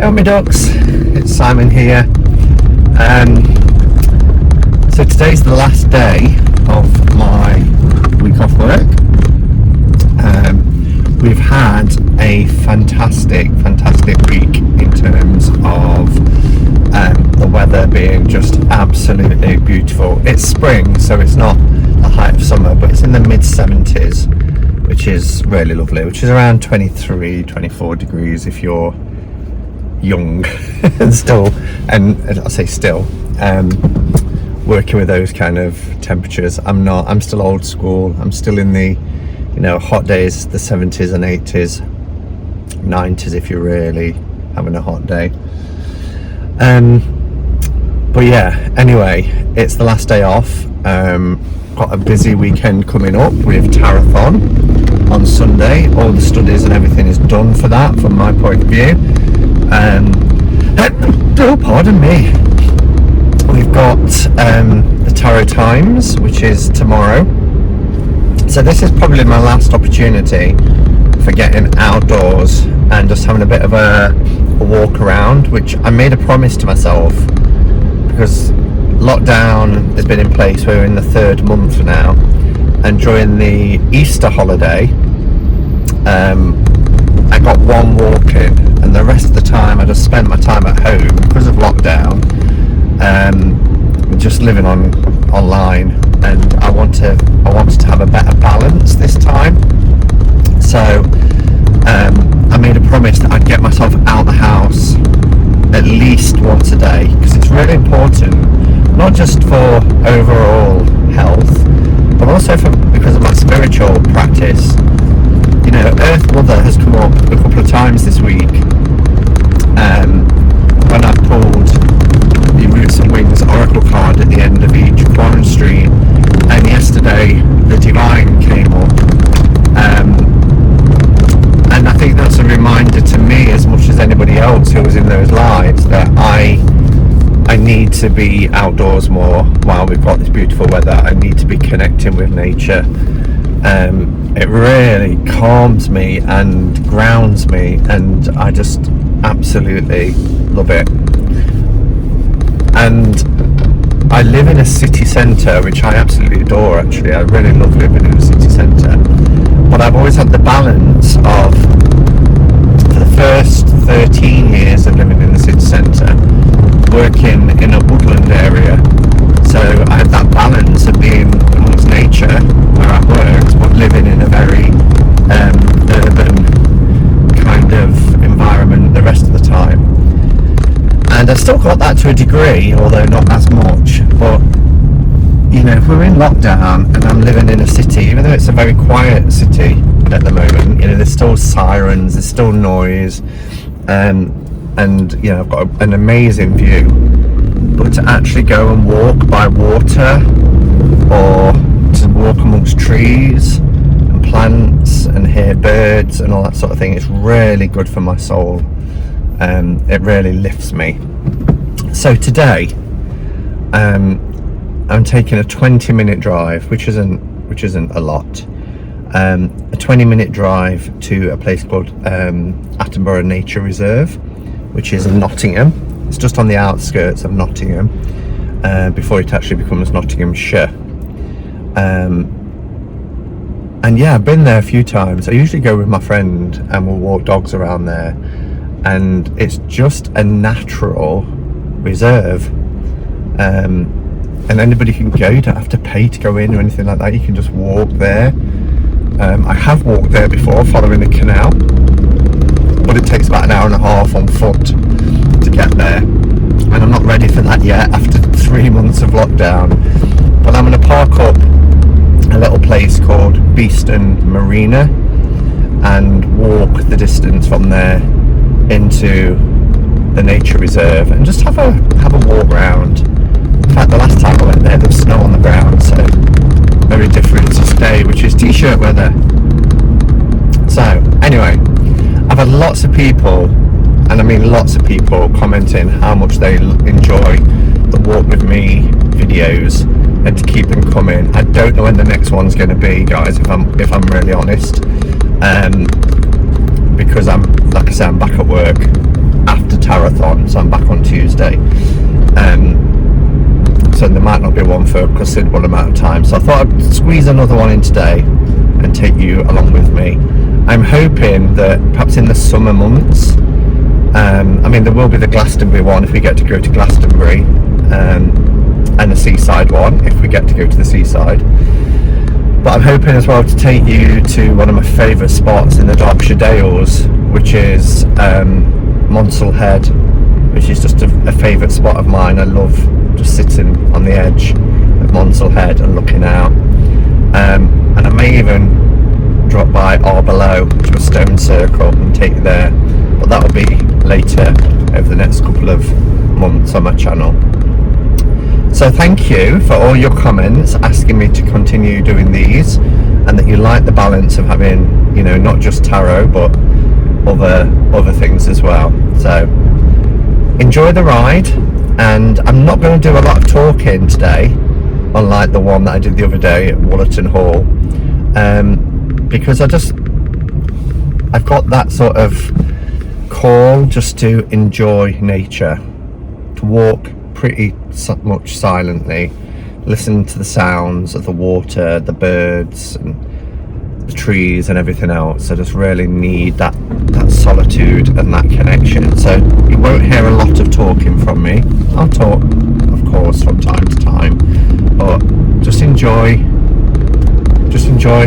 Hello my ducks, it's Simon here. So today's the last day of my week off work. We've had a fantastic week in terms of the weather being just absolutely beautiful. It's spring, so it's not the height of summer, but it's in the mid-70s, which is really lovely, which is around 23, 24 degrees if you're young and still, and I say still, working with those kind of temperatures. I'm still old school. I'm still in the, hot days, the 70s and 80s, 90s if you're really having a hot day. But yeah, anyway, it's the last day off. Got a busy weekend coming up with Tarathon on Sunday. All the studies and everything is done for that from my point of view. Oh, pardon me. We've got the Tarot Times, which is tomorrow. So this is probably my last opportunity for getting outdoors and just having a bit of a walk around, which I made a promise to myself because lockdown has been in place. We're in the third month now, and during the Easter holiday I got one walk in, and the rest of the time I just spent my time at home because of lockdown, just living online, and I wanted to have a better balance this time. So I made a promise that I'd get myself out the house at least once a day, because it's really important, not just for overall health, but also because of my spiritual practice. Earth Mother has come up a couple of times this week when I pulled the Roots and Wings Oracle card at the end of each quorum stream, and yesterday the Divine came up, and I think that's a reminder to me as much as anybody else who was in those lives that I need to be outdoors more while we've got this beautiful weather. I need to be connecting with nature. It really calms me and grounds me, and I just absolutely love it. And I live in a city centre, which I absolutely adore actually. I really love living in a city centre, but I've always had the balance of, for the first 13 years of living in the city centre, working in a woodland area. So I had that balance of being amongst nature where I worked, but living in a very urban kind of environment the rest of the time. And I still got that to a degree, although not as much. But if we're in lockdown and I'm living in a city, even though it's a very quiet city at the moment, there's still sirens, there's still noise, and I've got an amazing view. But to actually go and walk by water, or to walk amongst trees and plants and hear birds and all that sort of thing, it's really good for my soul. It really lifts me. So today I'm taking a 20-minute drive, which isn't a lot. A 20-minute drive to a place called Attenborough Nature Reserve, which is in Nottingham. It's just on the outskirts of Nottingham, before it actually becomes Nottinghamshire. And yeah, I've been there a few times. I usually go with my friend and we'll walk dogs around there, and it's just a natural reserve, and anybody can go. You don't have to pay to go in or anything like that. You can just walk there. I have walked there before following the canal, but it takes about an hour and a half on foot to get there, and I'm not ready for that yet after 3 months of lockdown. But I'm going to park up a little place called Beeston Marina and walk the distance from there into the nature reserve and just have a walk round. In fact, the last time I went there was snow on the ground, so very different to today, which is t-shirt weather. So anyway, I've had lots of people, and I mean lots of people, commenting how much they enjoy the walk with me videos, and to keep them coming. I don't know when the next one's going to be, guys, if I'm really honest, because I'm, like I say, I'm back at work, after Tarathon, so I'm back on Tuesday. So there might not be one for a considerable amount of time. So I thought I'd squeeze another one in today and take you along with me. I'm hoping that perhaps in the summer months, I mean, there will be the Glastonbury one if we get to go to Glastonbury, and the seaside one if we get to go to the seaside. But I'm hoping as well to take you to one of my favourite spots in the Derbyshire Dales, which is Monsell Head, which is just a favourite spot of mine. I love just sitting on the edge of Monsell Head and looking out. And I may even drop by Arborough to a stone circle and take you there. But that'll be later over the next couple of months on my channel. So thank you for all your comments asking me to continue doing these, and that you like the balance of having, you know, not just tarot but other things as well. So enjoy the ride, and I'm not going to do a lot of talking today, unlike the one that I did the other day at Woollerton Hall, because I've got that sort of call just to enjoy nature, to walk pretty much silently, listen to the sounds of the water, the birds and the trees and everything else. I just really need that solitude and that connection. So you won't hear a lot of talking from me. I'll talk, of course, from time to time, but just enjoy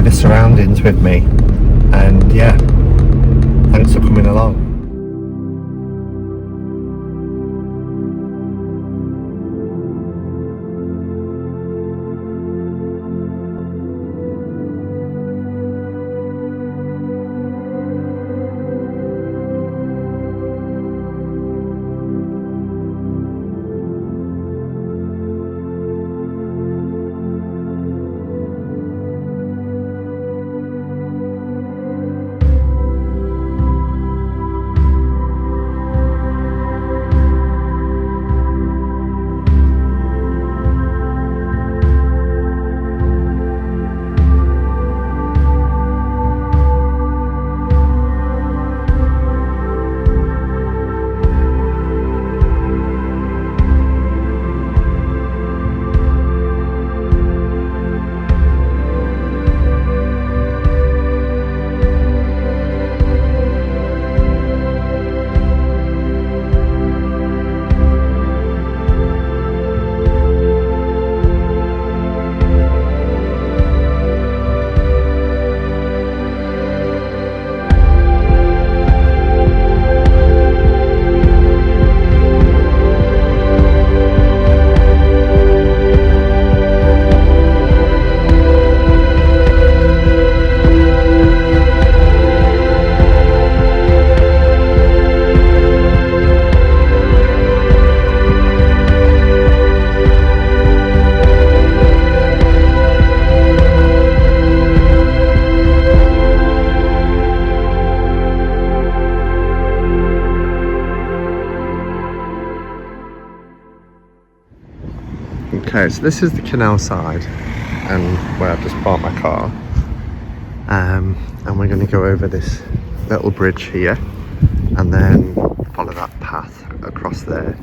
the surroundings with me. And yeah, thanks for coming along. Okay, so this is the canal side, and where I've just parked my car, and we're going to go over this little bridge here and then follow that path across there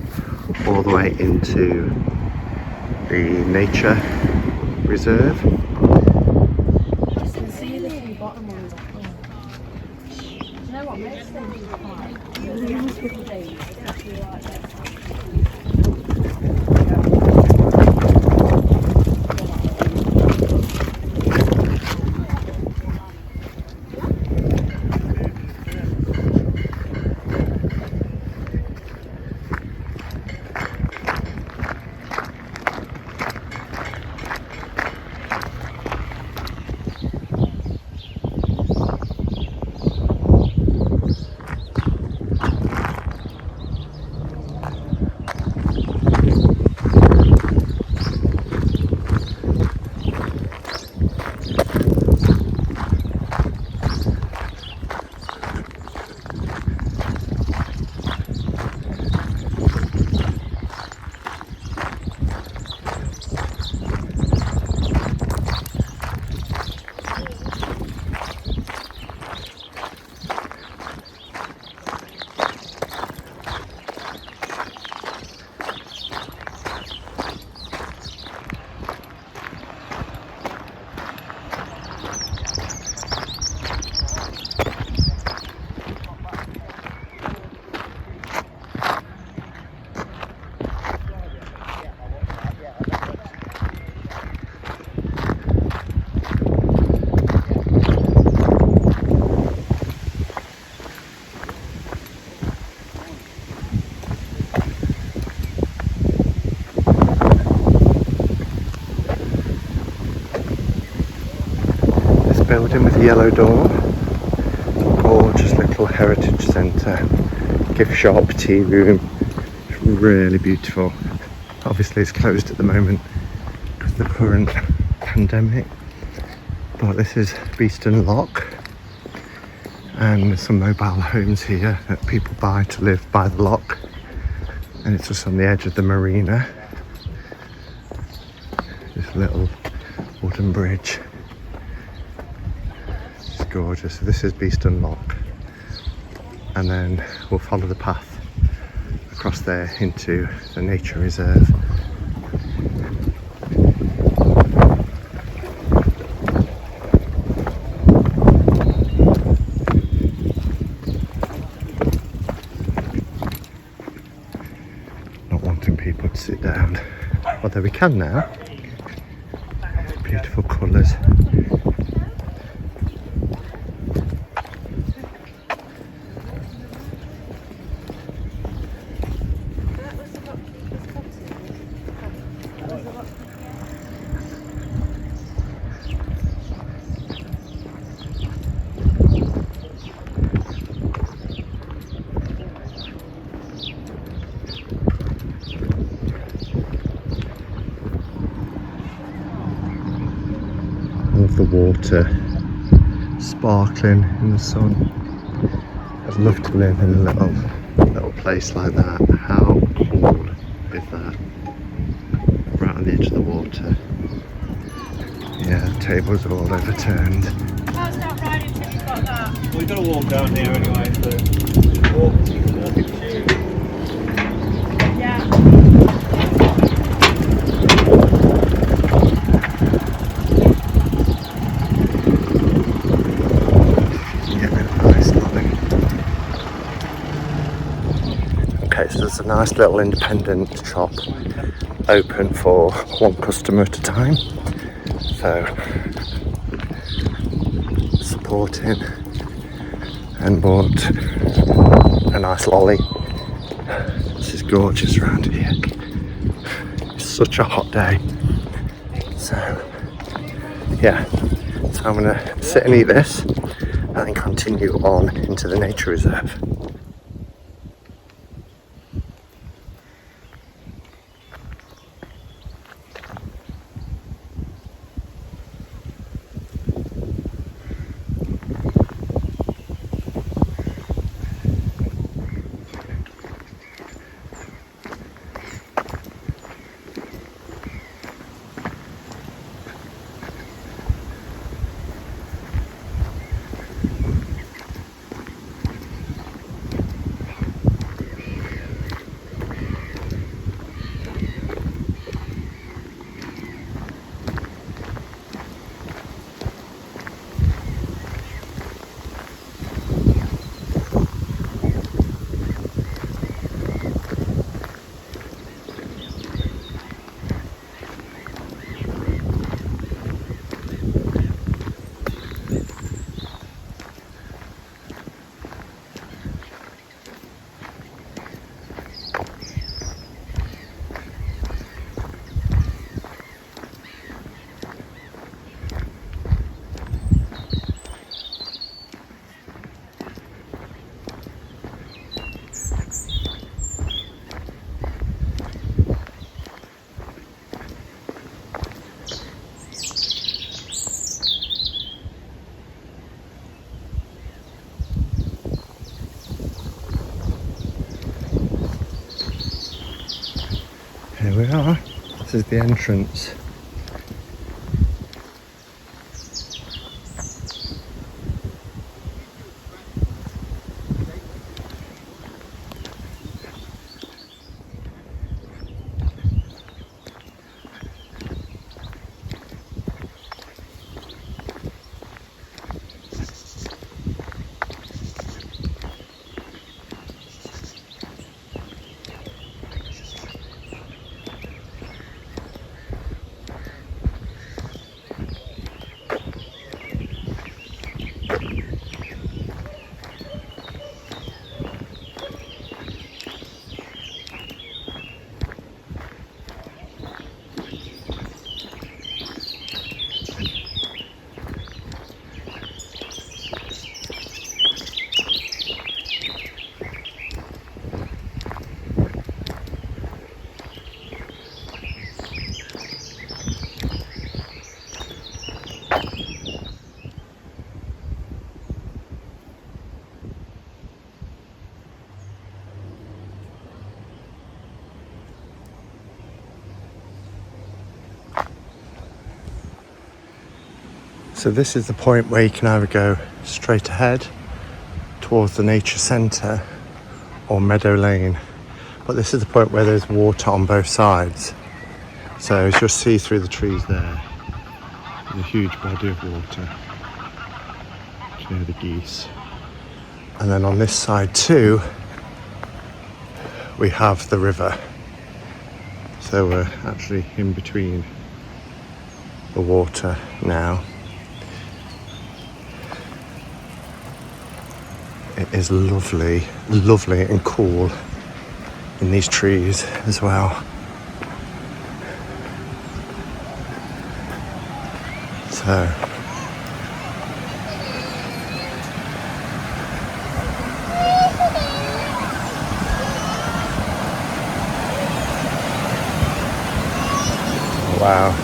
all the way into the nature reserve. You can see the two bottom ones. You know what, most things are fine. building with a yellow door. Gorgeous little heritage centre, gift shop, tea room. It's really beautiful. Obviously it's closed at the moment because of the current pandemic. But this is Beeston Lock, and there's some mobile homes here that people buy to live by the lock, and it's just on the edge of the marina. This little wooden bridge. It's gorgeous. So this is Beeston Lock, and then we'll follow the path across there into the nature reserve. Not wanting people to sit down, although we can now. Beautiful colours. The water sparkling in the sun. I'd love to live in a little place like that. How cool is that? Right on the edge of the water. Yeah, the tables are all overturned. Can't start riding until you've got that. Well, we've got to walk down here anyway, so walk in shoes. Yeah. Okay, so there's a nice little independent shop open for one customer at a time. So supporting, and bought a nice lolly. This is gorgeous around here. It's such a hot day. So yeah, so I'm gonna sit and eat this and then continue on into the nature reserve. Here we are. This is the entrance. So this is the point where you can either go straight ahead towards the nature centre or Meadow Lane. But this is the point where there's water on both sides. So you'll see through the trees there, there's a huge body of water. You can hear the geese. And then on this side too, we have the river. So we're actually in between the water now. It is lovely, lovely and cool in these trees as well. So wow.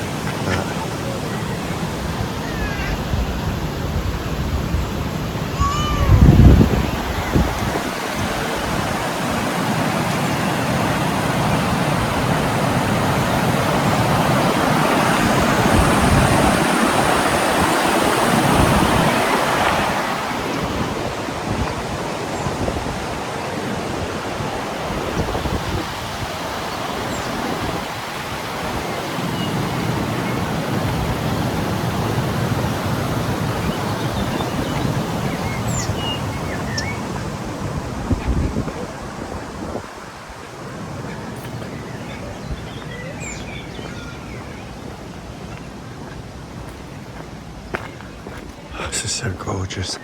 This is so gorgeous.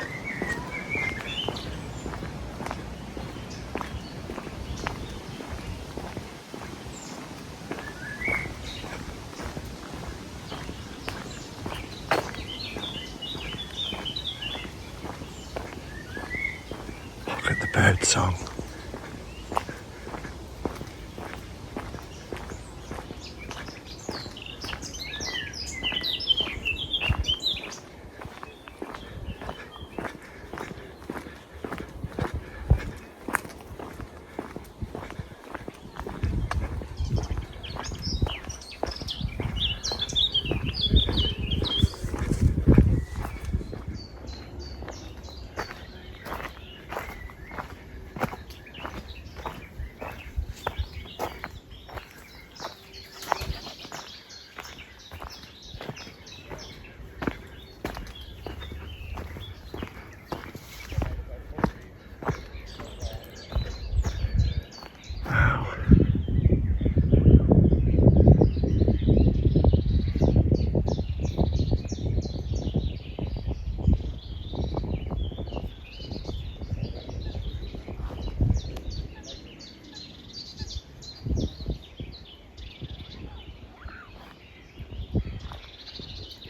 Look at the bird song.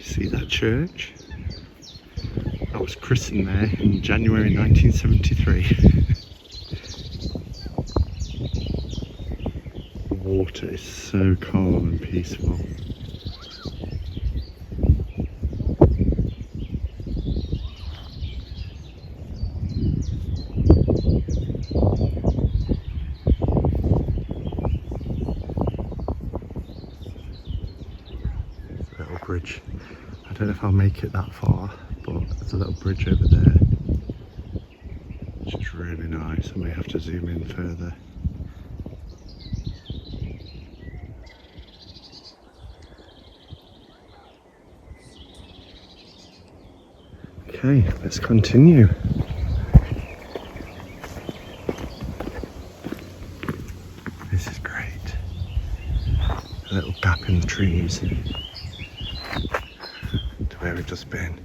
See that church? I was christened there in January 1973. The water is so calm and peaceful. Little bridge. I don't know if I'll make it that far, but there's a little bridge over there, which is really nice. I may have to zoom in further. Okay, let's continue. This is great. A little gap in the trees to where we've just been.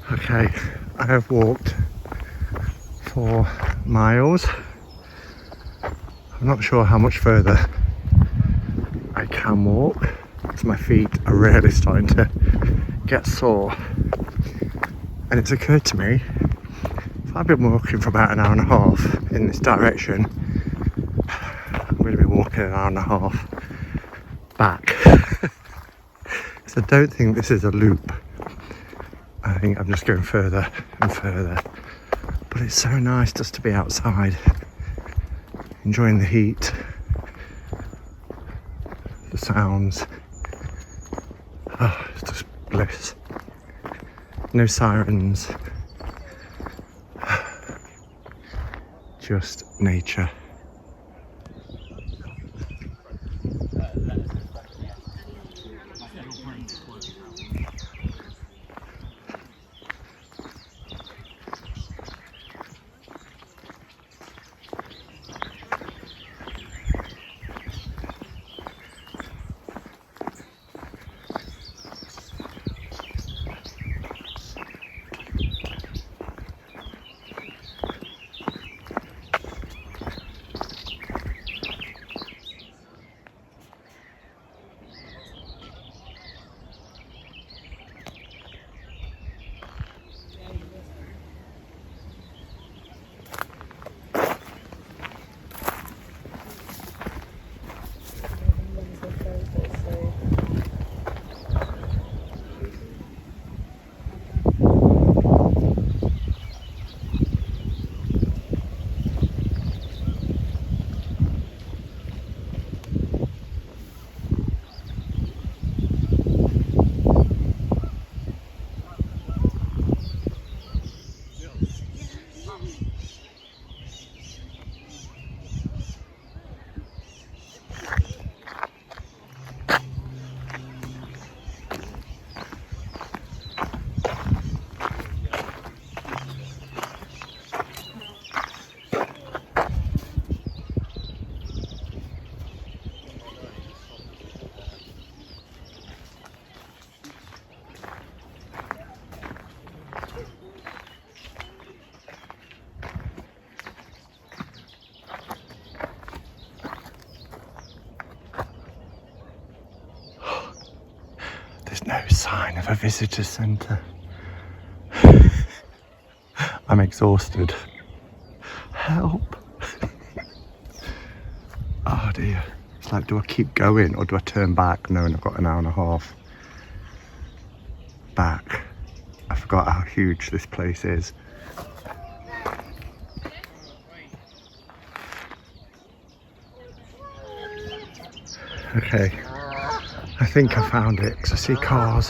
Okay, I have walked 4 miles. I'm not sure how much further I can walk, because my feet are really starting to get sore. And it's occurred to me, if I've been walking for about an hour and a half in this direction, I'm going to be walking an hour and a half back. So I don't think this is a loop. I think I'm just going further and further. But it's so nice just to be outside, enjoying the heat, the sounds. Oh, it's just bliss. No sirens. Just nature. No sign of a visitor centre. I'm exhausted. Help. Oh dear. It's like, do I keep going or do I turn back? No, and I've got an hour and a half back. I forgot how huge this place is. Okay. I think I found it because I see cars.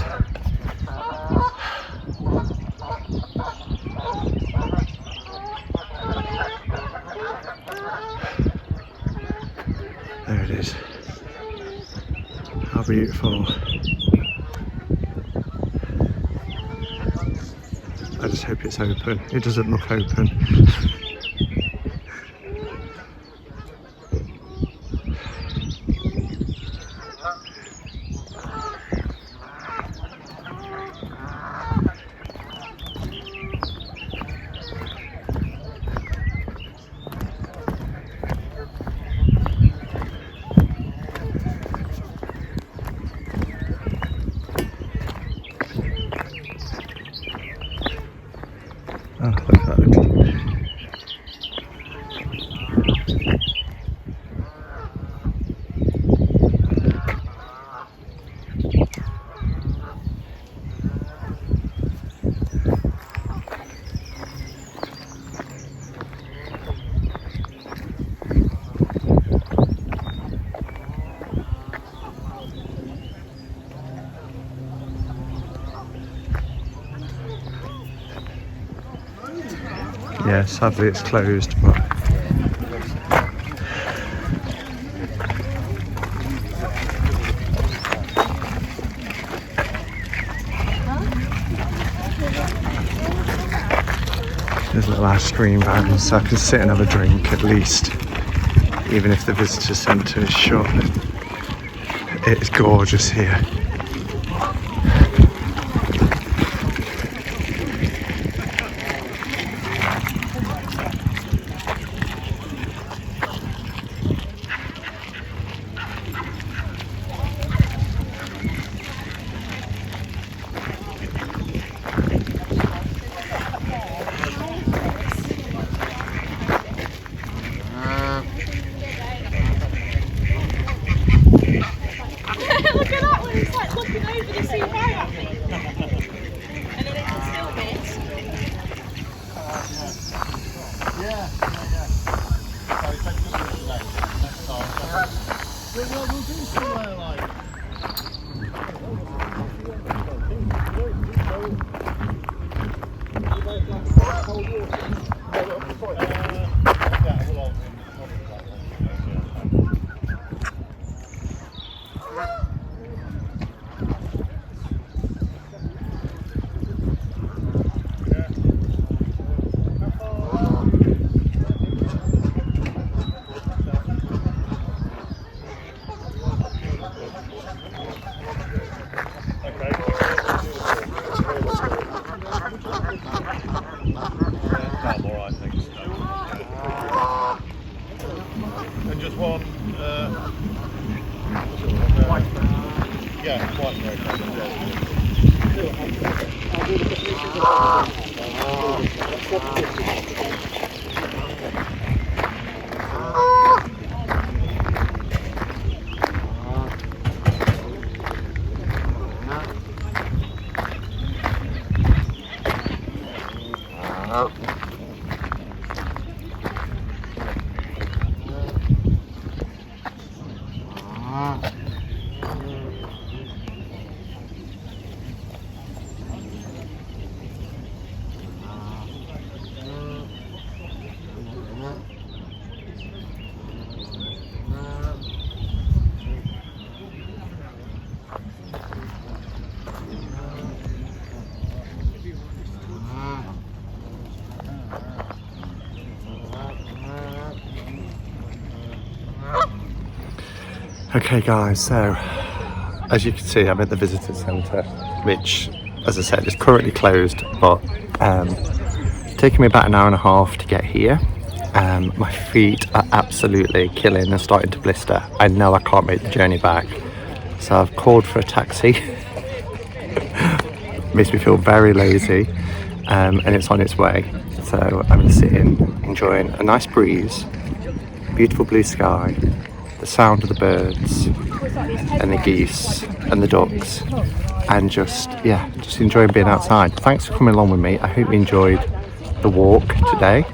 There it is. How beautiful. I just hope it's open. It doesn't look open. Oh, look at that. Yeah, sadly it's closed, but there's little ice cream vans, so I can sit and have a drink at least, even if the visitor centre is shut. It's gorgeous here. Look at that one, it's like looking over the sea fire. And then it can still miss. Yeah. So it takes us next time. We'll do somewhere like. And just one, yeah, white bread. Okay guys, so as you can see I'm at the visitor centre, which as I said is currently closed, but it's taken me about an hour and a half to get here. My feet are absolutely killing and starting to blister. I know I can't make the journey back, so I've called for a taxi. Makes me feel very lazy, and it's on its way. So I'm sitting enjoying a nice breeze, beautiful blue sky, the sound of the birds and the geese and the ducks, and just enjoying being outside. Thanks for coming along with me. I hope you enjoyed the walk today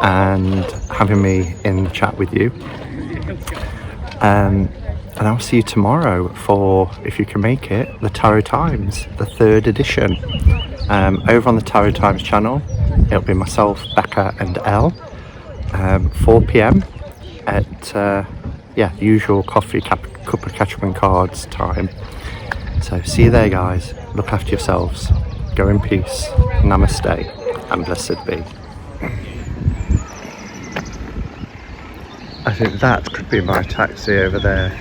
and having me in the chat with you, and I'll see you tomorrow for, if you can make it, the Tarot Times, the 3rd edition, over on the Tarot Times channel. It'll be myself, Becca and Elle, 4 p.m. at the usual coffee cup of Catchman cards time. So see you there guys, look after yourselves, Go in peace. Namaste. And blessed be. I think that could be my taxi over there.